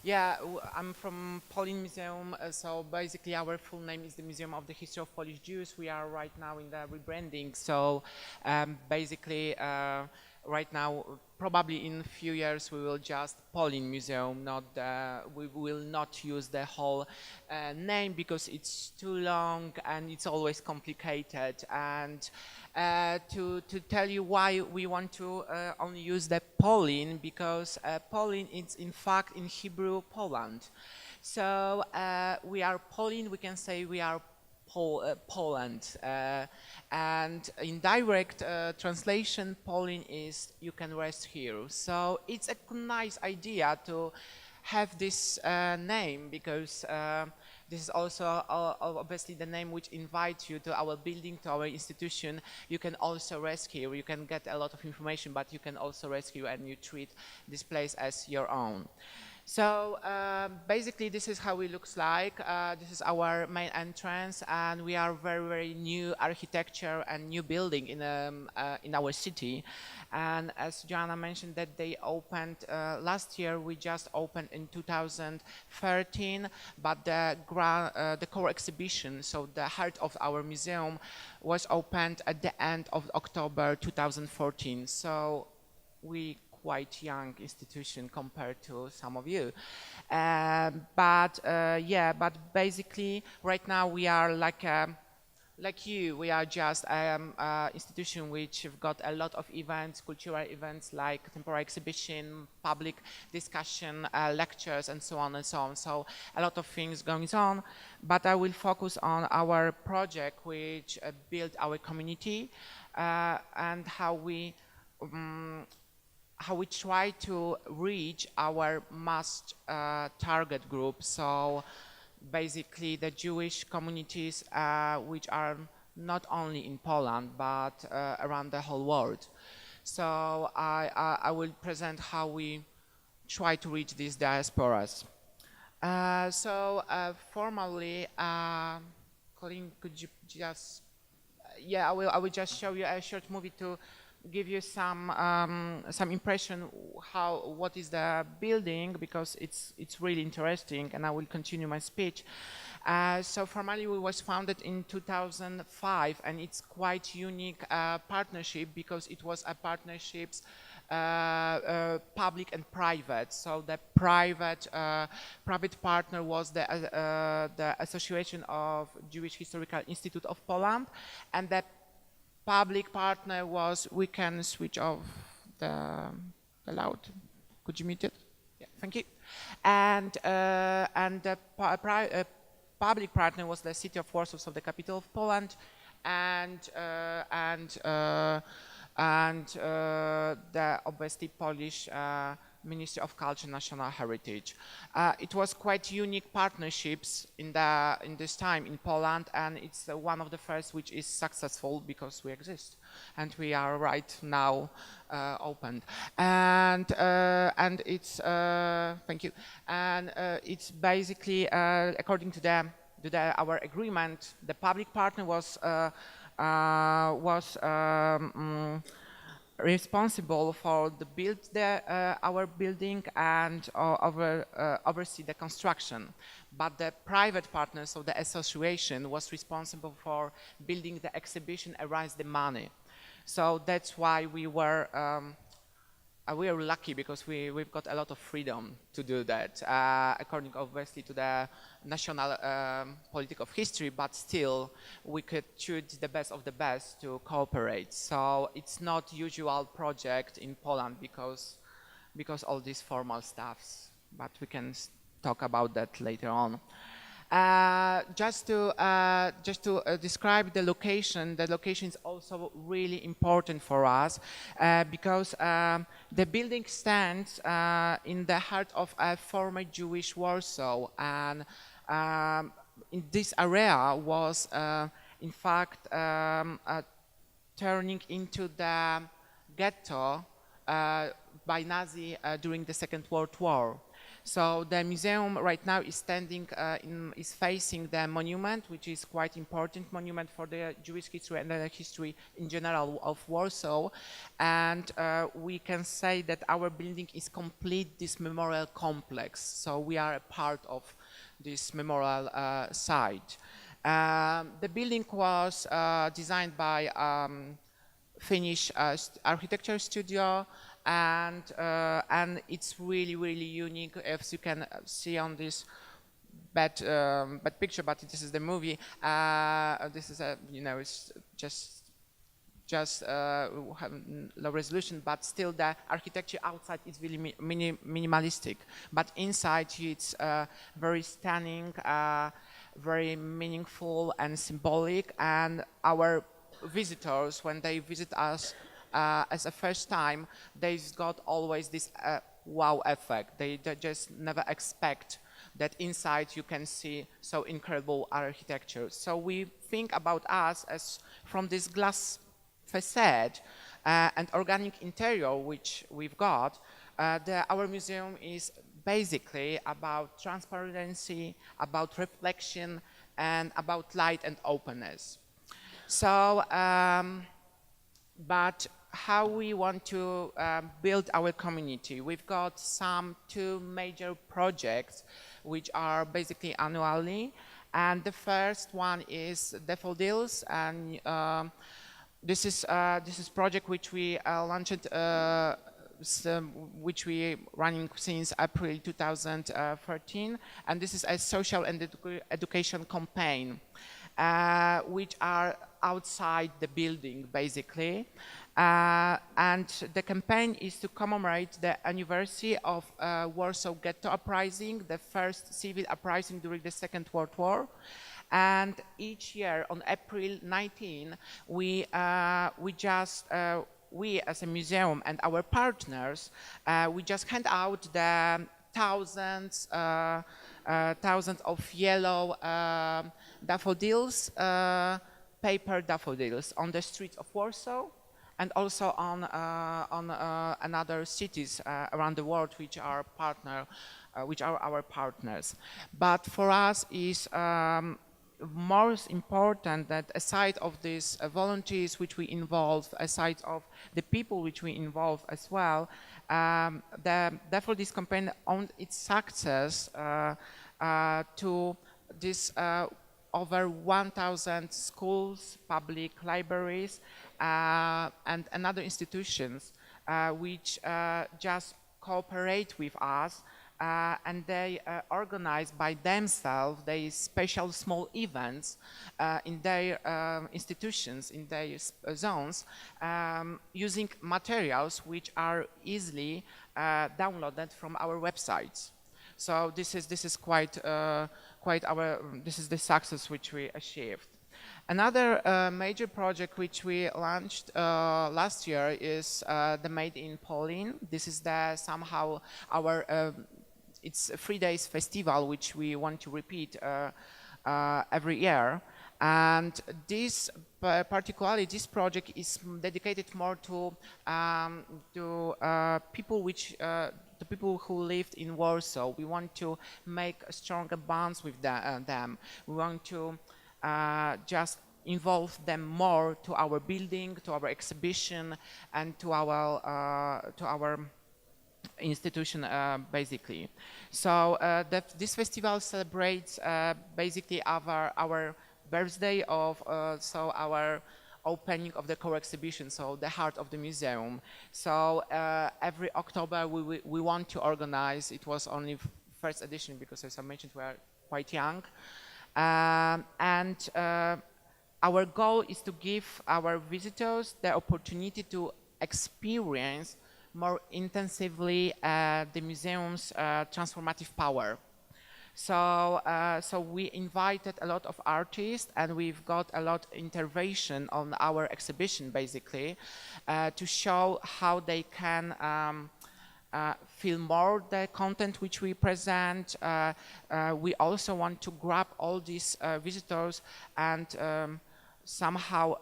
Yeah, I'm from POLIN Museum. So basically, our full name is the Museum of the History of Polish Jews. We are right now in the rebranding. So basically, right now, probably in a few years, we will just POLIN Museum. We will not use the whole name because it's too long and it's always complicated. And to tell you why we want to only use the Polin, because Polin is in fact in Hebrew Poland. So we are Polin, we can say we are Poland. And in direct translation, Polin is you can rest here. So it's a nice idea to have this name because this is also obviously the name which invites you to our building, to our institution. You can also rescue, you can get a lot of information, but you can also rescue and you treat this place as your own. So basically this is how it looks like. This is our main entrance and we are very new architecture and new building in our city. And as Joanna mentioned that they opened last year, we just opened in 2013, but the core exhibition, so the heart of our museum, was opened at the end of October 2014. So we quite young institution compared to some of you. But basically right now we are like you, we are just an institution which have got a lot of events, cultural events like temporary exhibition, public discussion, lectures and so on and so on. So a lot of things going on, but I will focus on our project which built our community and how we try to reach our mass target group. So basically the Jewish communities which are not only in Poland but around the whole world. So I will present how we try to reach these diasporas. Formally, Colin, could you just, I will just show you a short movie to give you some impression what is the building, because it's really interesting, and I will continue my speech. So formally it was founded in 2005 and it's quite unique partnership because it was a partnerships public and private. So the private partner was the Association of Jewish Historical Institute of Poland, and the public partner was, we can switch off the loud. Could you mute it? Yeah, thank you. And the public partner was the city of Warsaw, so the capital of Poland, and the obviously Polish Ministry of Culture and National Heritage. It was quite unique partnerships in this time in Poland, and it's one of the first which is successful because we exist and we are right now opened. And it's thank you. And it's basically according to our agreement, the public partner was responsible for our building and oversee the construction. But the private partner, so the association, was responsible for building the exhibition and raise the money. So that's why we were lucky because we've got a lot of freedom to do that, according obviously to the national politics of history, but still we could choose the best of the best to cooperate. So it's not usual project in Poland because all these formal stuffs, but we can talk about that later on. Just to describe the location is also really important for us because the building stands in the heart of a former Jewish Warsaw, and in this area was in fact turning into the ghetto by Nazi during the Second World War. So the museum right now is standing, is facing the monument, which is quite important monument for the Jewish history and the history in general of Warsaw. And we can say that our building is complete this memorial complex. So we are a part of this memorial site. The building was designed by Finnish architecture studio, and it's really unique, as you can see on this bad picture, but this is the movie. This is a, you know, it's just low resolution, but still the architecture outside is really minimalistic, but inside it's very stunning, very meaningful and symbolic. And our visitors, when they visit us as a first time, they've got always this wow effect. They just never expect that inside you can see so incredible architecture. So we think about us as from this glass facade and organic interior which we've got. Our museum is basically about transparency, about reflection, and about light and openness. So, but how we want to build our community? We've got two major projects which are basically annually, and the first one is Daffodils, and this is project which we launched, which we running since April 2013, and this is a social and education campaign, which are outside the building, basically. And the campaign is to commemorate the anniversary of Warsaw Ghetto Uprising, the first civil uprising during the Second World War. And each year on April 19, we as a museum and our partners, we just hand out the thousands of yellow daffodils, paper daffodils on the streets of Warsaw, and also on another cities around the world which are our partners. But for us is most important that aside of these volunteers which we involve, aside of the people which we involve as well, therefore this campaign owed its success to this over 1,000 schools, public libraries, and other institutions which just cooperate with us, and they organize by themselves they special small events in their institutions, in their zones, using materials which are easily downloaded from our websites. So this is quite this is the success which we achieved. Another major project which we launched last year is the Made in POLIN. This is somehow our it's a 3 days festival which we want to repeat every year. And this particularly this project is dedicated more to people which the people who lived in Warsaw. We want to make stronger bonds with them. We want to just involve them more to our building, to our exhibition, and to our institution, basically. So this festival celebrates basically our birthday of so our opening of the core exhibition, so the heart of the museum. So every October we want to organize. It was only first edition because, as I mentioned, we are quite young, and our goal is to give our visitors the opportunity to experience more intensively the museum's transformative power. So, so we invited a lot of artists, and we've got a lot of intervention on our exhibition, basically, to show how they can feel more the content which we present. We also want to grab all these visitors and somehow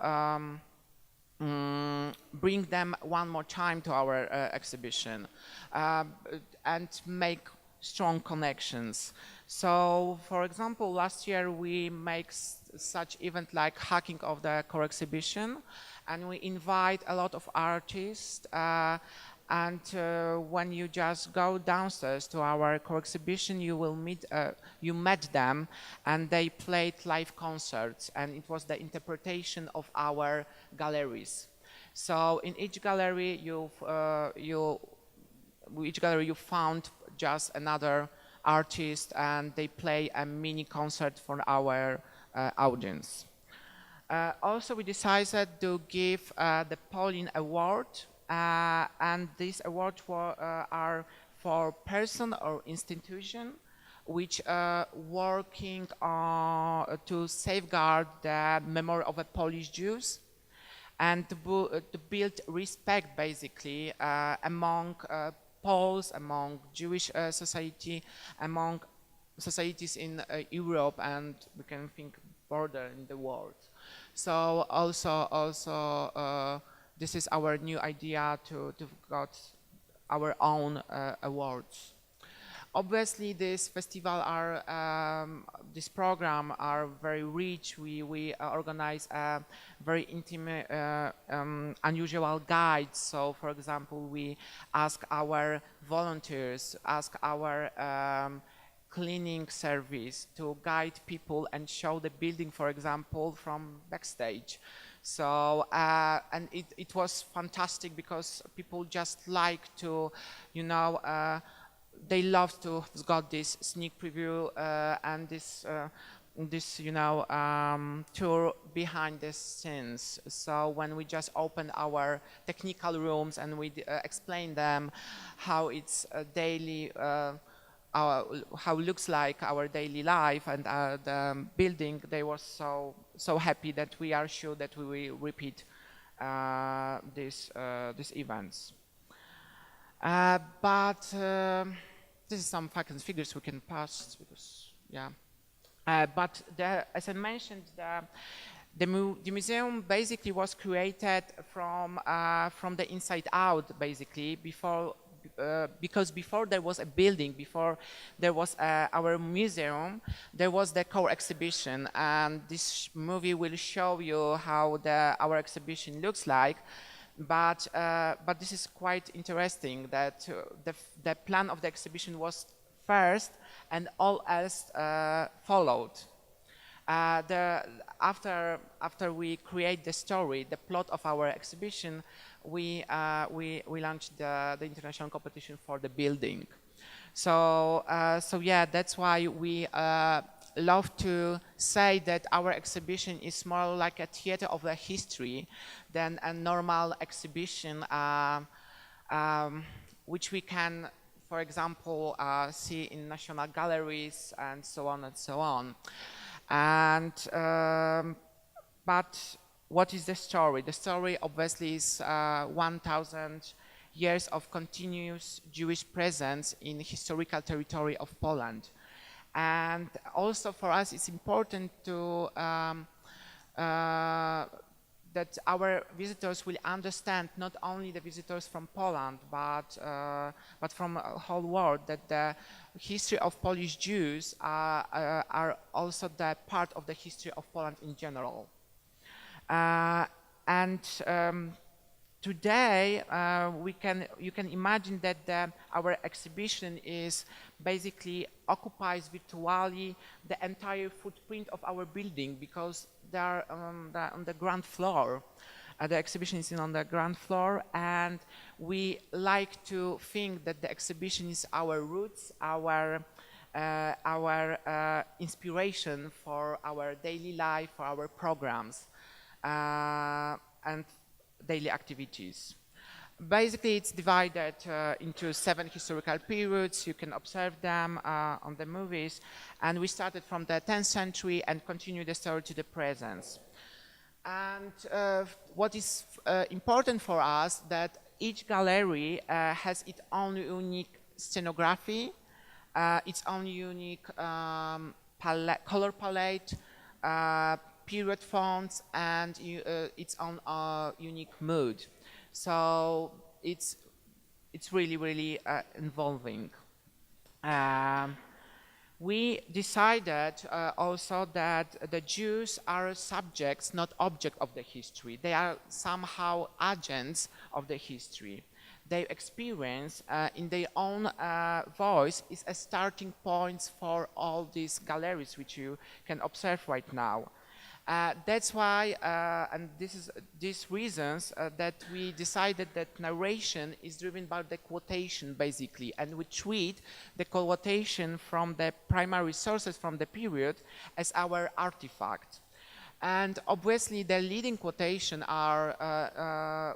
bring them one more time to our exhibition and make strong connections. So, for example, last year we make such event like hacking of the core exhibition, and we invite a lot of artists. And when you just go downstairs to our core exhibition, you will you met them, and they played live concerts, and it was the interpretation of our galleries. So in each gallery, each gallery you found just another artist, and they play a mini concert for our audience. Also, we decided to give the POLIN Award, and these awards are for person or institution which are working to safeguard the memory of the Polish Jews and to build respect, basically, among Poles, among Jewish society, among societies in Europe, and we can think border in the world. So also this is our new idea to got our own awards. Obviously, this program are very rich. We organize very intimate, unusual guides. So, for example, we ask our volunteers, ask our cleaning service to guide people and show the building, for example, from backstage. So, and it was fantastic because people just like to, you know, they love to got this sneak preview and this you know, tour behind the scenes. So when we just open our technical rooms and we explain them how it's daily, how looks like our daily life and the building, they were so happy that we are sure that we will repeat these events. But this is some facts and figures we can pass because, yeah. But as I mentioned, the museum basically was created from the inside out, basically, because before there was a building, before there was our museum, there was the core exhibition, and this movie will show you how our exhibition looks like. But this is quite interesting that the plan of the exhibition was first and all else followed. After we create the story, the plot of our exhibition, we launched the international competition for the building. So yeah, that's why we love to say that our exhibition is more like a theater of the history than a normal exhibition, which we can, for example, see in national galleries and so on and so on. And but what is the story? The story obviously is 1,000 years of continuous Jewish presence in historical territory of Poland. And also for us, it's important to that our visitors will understand, not only the visitors from Poland, but from the whole world, that the history of Polish Jews are also the part of the history of Poland in general. Today, you can imagine that our exhibition is basically occupies virtually the entire footprint of our building, because they are on the ground floor. The exhibition is on the ground floor, and we like to think that the exhibition is our roots, our inspiration for our daily life, for our programs, and daily activities. Basically, it's divided into 7 historical periods. You can observe them on the movies. And we started from the 10th century and continue the story to the present. And what is important for us, that each gallery has its own unique scenography, its own unique color palette, period fonts, and its own unique mood. So it's really, really involving. Um, we decided also that the Jews are subjects, not objects of the history. They are somehow agents of the history. Their experience in their own voice is a starting point for all these galleries which you can observe right now. That's why, and this is these reasons that we decided that narration is driven by the quotation basically, and we treat the quotation from the primary sources from the period as our artifact. And obviously the leading quotation are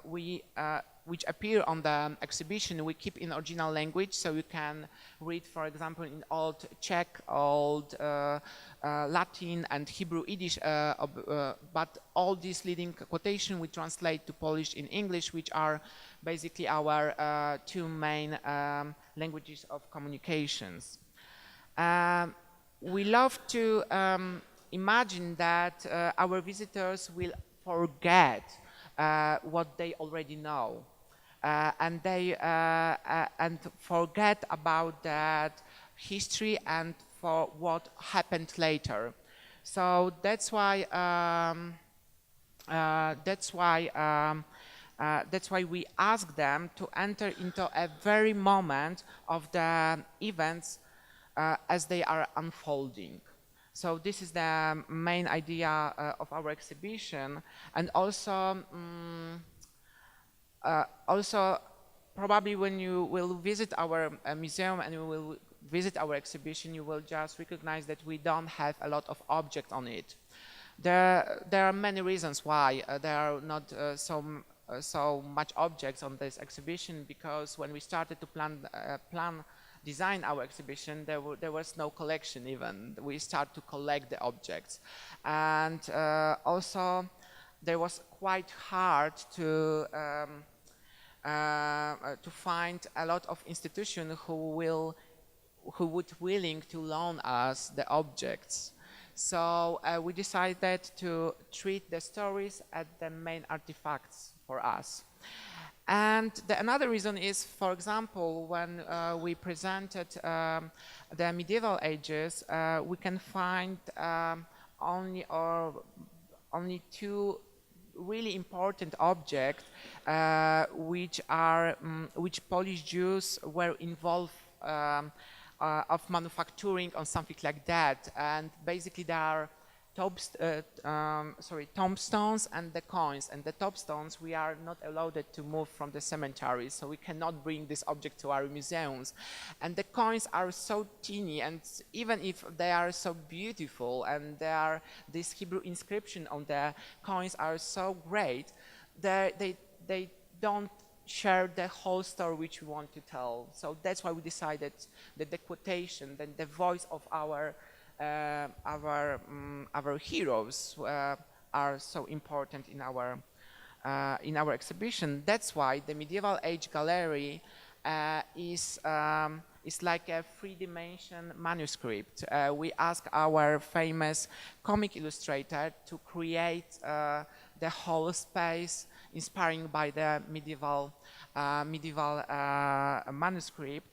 which appear on the exhibition we keep in original language, so you can read, for example, in old Czech, old Latin and Hebrew Yiddish, but all these leading quotation we translate to Polish in English, which are basically our two main languages of communications. We love to imagine that our visitors will forget what they already know. And they and forget about that history and for what happened later. So that's why we ask them to enter into a very moment of the events as they are unfolding. So this is the main idea of our exhibition, and also probably when you will visit our museum and you will visit our exhibition, you will just recognize that we don't have a lot of objects on it. There are many reasons why there are not so much objects on this exhibition, because when we started to design our exhibition, there was no collection even. We start to collect the objects. And also there was quite hard to find a lot of institutions who would willing to loan us the objects. So we decided to treat the stories as the main artifacts for us. And another reason is, for example, when we presented the medieval ages, we can find only two really important objects which Polish Jews were involved of manufacturing or something like that. And basically there are tombstones and the coins. And the tombstones we are not allowed to move from the cemetery, so we cannot bring this object to our museums. And the coins are so teeny, and even if they are so beautiful and there are this Hebrew inscription on the coins are so great, they don't share the whole story which we want to tell. So that's why we decided that the quotation, then the voice of our heroes are so important in our exhibition. That's why the medieval age gallery is like a three-dimension manuscript. We ask our famous comic illustrator to create the whole space inspiring by the medieval manuscript.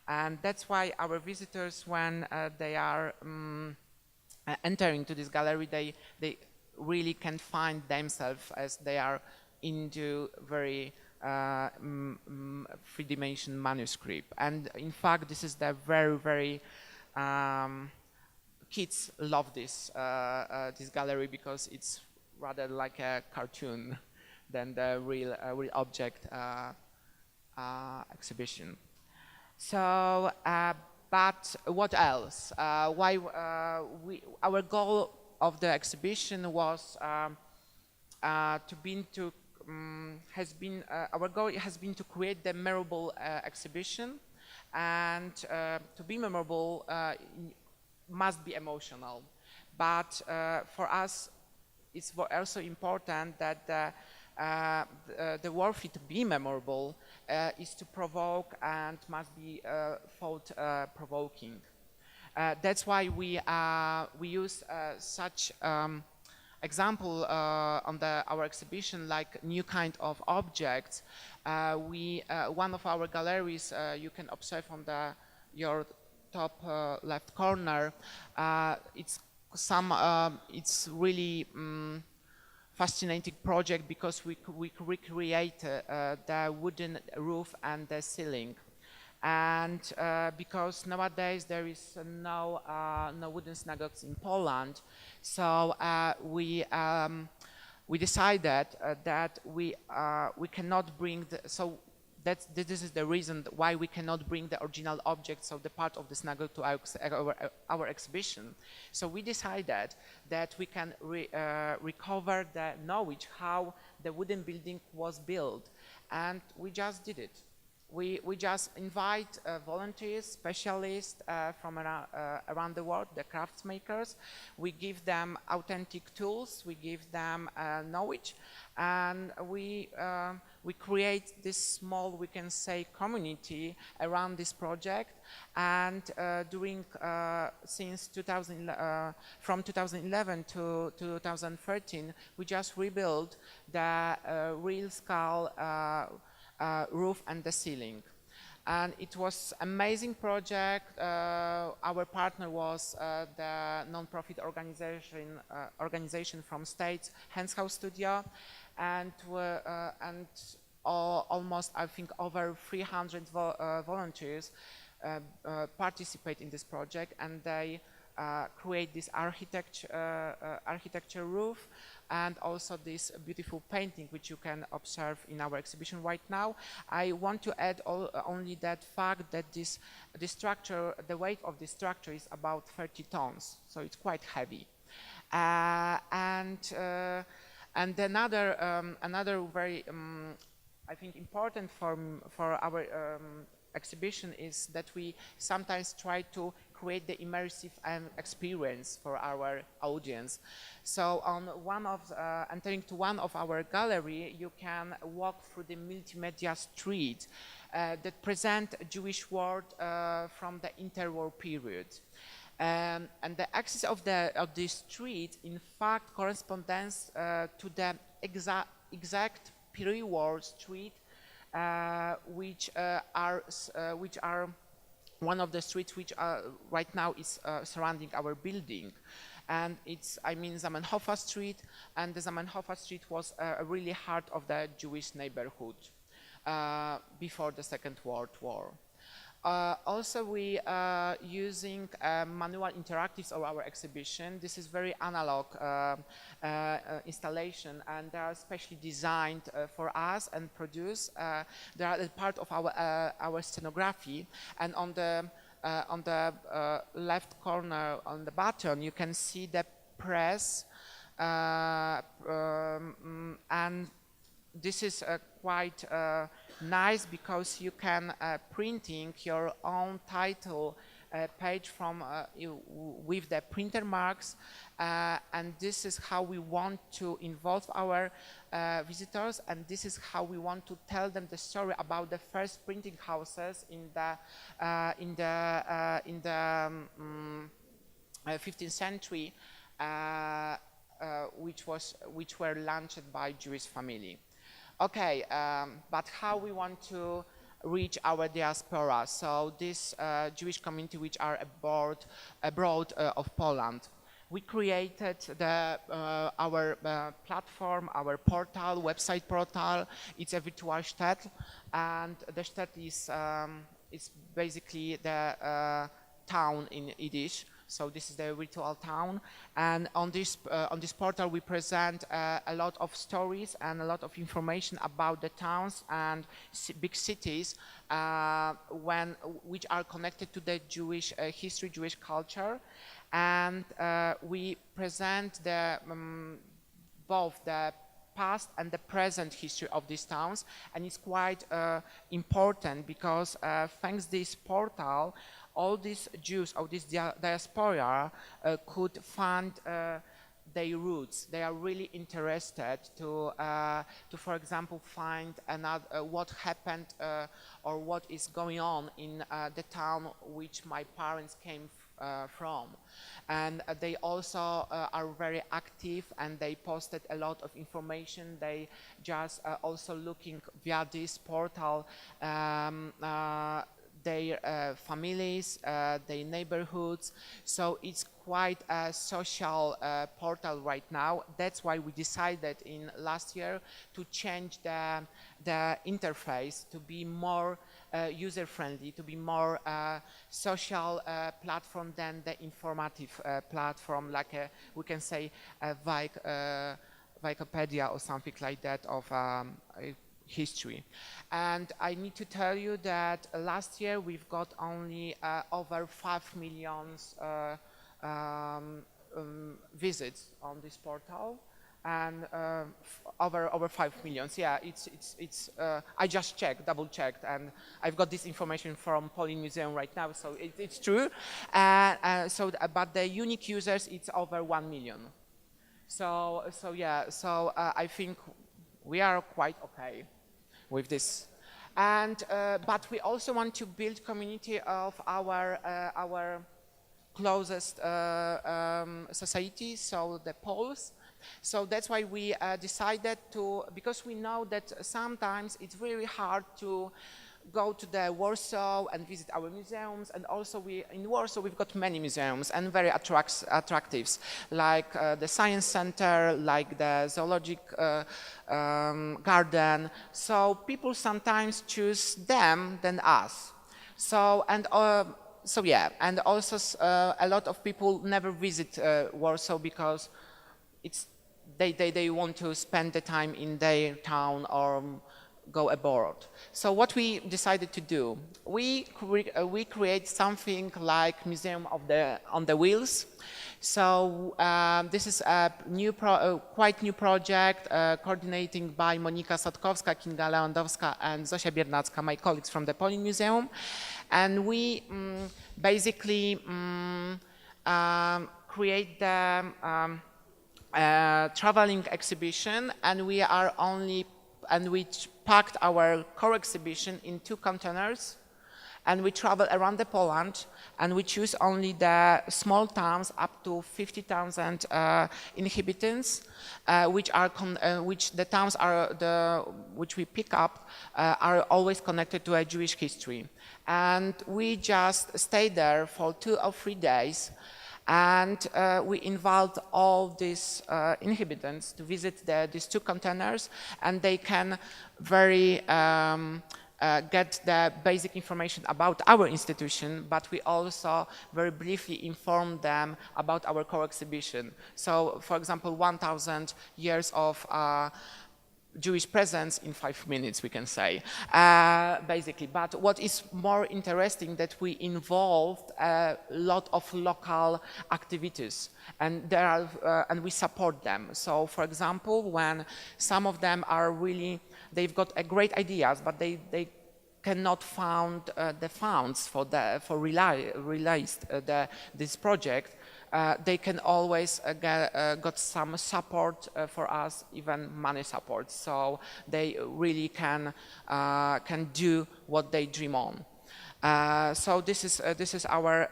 And that's why our visitors, when they are entering to this gallery, they really can find themselves as they are into very three-dimension manuscript. And in fact, this is the very kids love this gallery, because it's rather like a cartoon than the real object exhibition. So, but what else? Our goal of the exhibition was our goal has been to create the memorable exhibition, and to be memorable must be emotional. But for us, it's also important that the worthy to be memorable is to provoke and must be thought-provoking. That's why we use such example on our exhibition, like new kind of objects. One of our galleries you can observe on your top left corner, it's really fascinating project because we recreate the wooden roof and the ceiling. And because nowadays there is no wooden synagogues in Poland, so we decided that we cannot bring this is the reason why we cannot bring the original objects, so the part of the synagogue, to our exhibition. So we decided that we can recover the knowledge how the wooden building was built, and we just did it. We just invite volunteers, specialists from around the world, the crafts makers. We give them authentic tools, we give them knowledge, and we create this small, we can say, community around this project. And since from 2011 to 2013, we just rebuilt the real scale roof and the ceiling. And it was amazing project. Our partner was the non-profit organization from States, Hands House Studio, and almost, I think, over 300 volunteers participate in this project, and they create this architecture roof, and also this beautiful painting which you can observe in our exhibition right now. I want to add only that fact that this structure, the weight of this structure is about 30 tons, so it's quite heavy. And another very I think important for our exhibition is that we sometimes try to create the immersive experience for our audience. So on entering to one of our gallery, you can walk through the multimedia street that present Jewish world from the interwar period. And the axis of this street, in fact, corresponds to the exact pre-war street, which are one of the streets which right now is surrounding our building. And it's, I mean, Zamenhofa Street, and the Zamenhofa Street was really heart of the Jewish neighborhood before the Second World War. Also, we are using manual interactives of our exhibition. This is very analog installation, and they are specially designed for us and produced. They are a part of our scenography. And on the left corner on the button, you can see the press, and this is quite nice because you can printing your own title page from with the printer marks, and this is how we want to involve our visitors, and this is how we want to tell them the story about the first printing houses in the 15th century, which were launched by Jewish family. Okay, but how we want to reach our diaspora? So this Jewish community which are abroad of Poland. We created our platform, our portal, website portal. It's a virtual Stadt, and the Stadt is basically the town in Yiddish. So this is the virtual town, and on this portal we present a lot of stories and a lot of information about the towns and big cities which are connected to the Jewish history, Jewish culture, and we present both the past and the present history of these towns, and it's quite important because thanks to this portal, all these Jews of this diaspora could find their roots. They are really interested to for example, find what happened or what is going on in the town which my parents came from. And they also are very active, and they posted a lot of information. They just also looking via this portal their families, their neighborhoods. So it's quite a social portal right now. That's why we decided in last year to change the interface to be more user-friendly, to be more social platform than the informative platform, like we can say Wikipedia or something like that of history. And I need to tell you that last year we've got only over 5 million visits on this portal, and over 5 million. Yeah, it's I just checked, double checked, and I've got this information from POLIN Museum right now, so it's true. But the unique users, it's over 1 million. So yeah, so I think we are quite okay with this. And but we also want to build community of our closest society, so the Poles. So that's why we decided to, because we know that sometimes it's really hard to go to the Warsaw and visit our museums, and also in Warsaw we've got many museums and very attractive, like the Science Center, like the Zoologic Garden. So people sometimes choose them than us. So yeah, and also a lot of people never visit Warsaw because they want to spend the time in their town or go abroad. So what we decided to do, we create something like Museum on the Wheels. So this is a quite new project coordinating by Monika Sotkowska, Kinga Lewandowska, and Zosia Biernacka, my colleagues from the POLIN Museum. And we basically create the traveling exhibition, and we packed our core exhibition in 2 containers, and we travel around the Poland, and we choose only the small towns up to 50,000 inhabitants, which the towns which we pick up are always connected to a Jewish history. And we just stay there for 2 or 3 days, and we involved all these inhabitants to visit these 2 containers, and they can get the basic information about our institution, but we also very briefly inform them about our core exhibition. So, for example, 1,000 years of Jewish presence in 5 minutes, we can say, basically. But what is more interesting, that we involved a lot of local activities, and we support them. So, for example, when some of them are they've got great ideas, but they cannot find the funds for realize this project. They can always got some support for us, even money support. So they really can do what they dream on. So this is our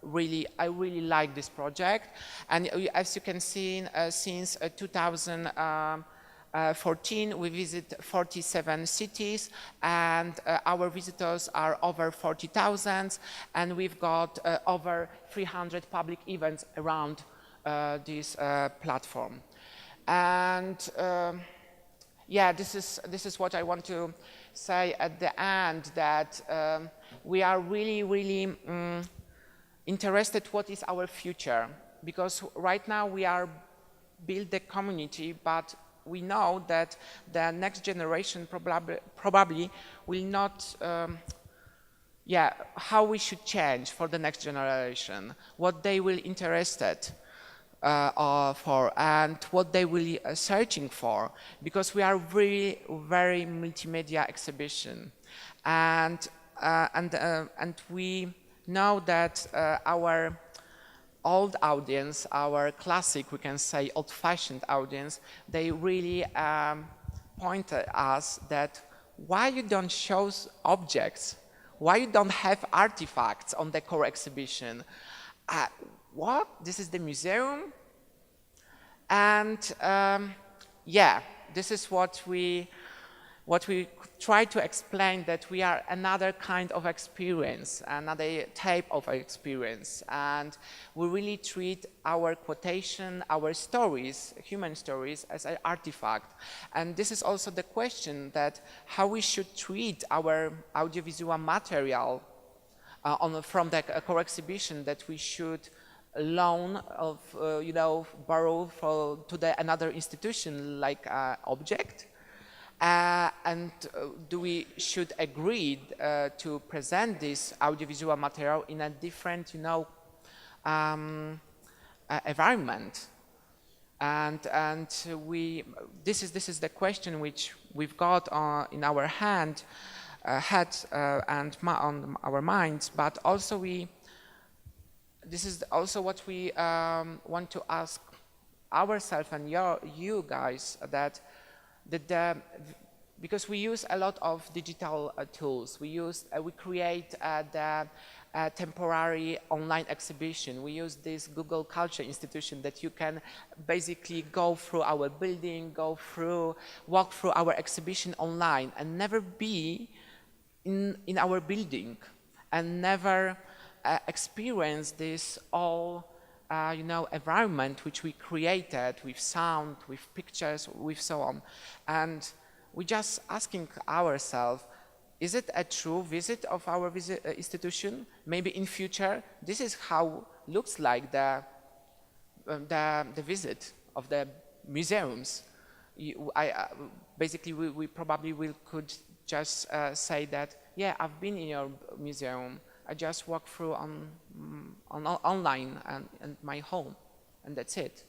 really, I really like this project, and as you can see, since 2014 we visit 47 cities, and our visitors are over 40,000, and we've got over 300 public events around this platform. And yeah, this is what I want to say at the end, that we are really interested what is our future, because right now we are build the community, but we know that the next generation probably will not, how we should change for the next generation, what they will interested for, and what they will searching for, because we are very multimedia exhibition, and we know that our old audience, our classic, we can say old-fashioned audience, they really point at us that why you don't show objects, why you don't have artifacts on the core exhibition. What? This is the museum? And yeah, this is what we what we try to explain that we are another kind of experience, another type of experience, and we really treat our quotation, our stories, human stories, as an artifact. And this is also the question that how we should treat our audiovisual material from the core exhibition that we should loan of, borrow to another institution like object. Do we should agree to present this audiovisual material in a different, environment? This is the question which we've got in our head and on our minds, but also this is also what we want to ask ourselves and you guys, because we use a lot of digital tools. We create the temporary online exhibition. We use this Google Culture Institution that you can basically go through our building, walk through our exhibition online and never be in our building and never experience this all environment which we created with sound, with pictures, with so on. And we're just asking ourselves, is it a true visit of our institution? Maybe in future, this is how looks like the visit of the museums. Basically, we probably could just say that, yeah, I've been in your museum. I just walk through online and my home, and that's it.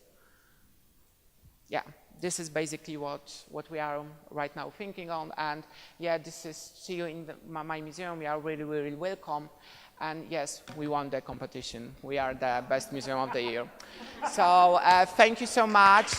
Yeah, this is basically what we are right now thinking on. And yeah, see you in my museum. You are really, really welcome. And yes, we won the competition. We are the best museum of the year. So thank you so much.